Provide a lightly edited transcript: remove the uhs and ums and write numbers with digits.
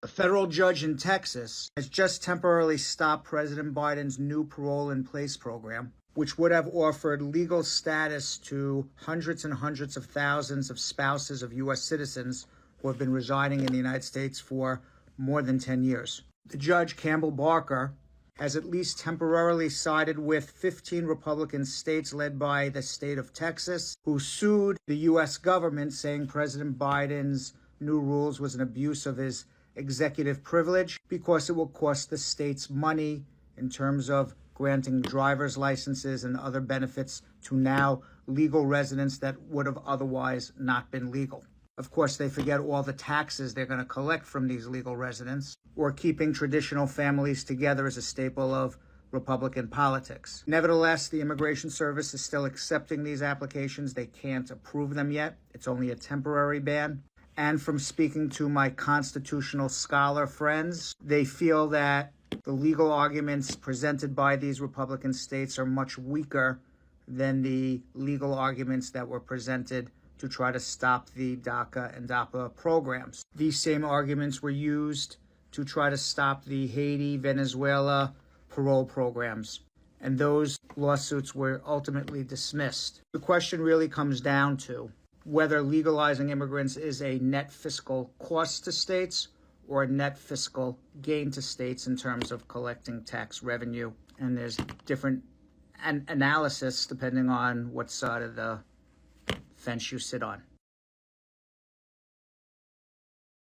A federal judge in Texas has just temporarily stopped President Biden's new Parole in Place program, which would have offered legal status to hundreds and hundreds of thousands of spouses of U.S. citizens who have been residing in the United States for more than 10 years. The judge, Campbell Barker, has at least temporarily sided with 15 Republican states led by the state of Texas, who sued the U.S. government, saying President Biden's new rules was an abuse of his executive privilege because it will cost the states money in terms of granting driver's licenses and other benefits to now legal residents that would have otherwise not been legal. Of course, they forget all the taxes they're going to collect from these legal residents, or keeping traditional families together as a staple of Republican politics. Nevertheless, the Immigration Service is still accepting these applications. They can't approve them yet. It's only a temporary ban. And from speaking to my constitutional scholar friends, they feel that the legal arguments presented by these Republican states are much weaker than the legal arguments that were presented to try to stop the DACA and DAPA programs. These same arguments were used to try to stop the Haiti, Venezuela parole programs, and those lawsuits were ultimately dismissed. The question really comes down to whether legalizing immigrants is a net fiscal cost to states or a net fiscal gain to states in terms of collecting tax revenue. And there's different analysis depending on what side of the fence you sit on.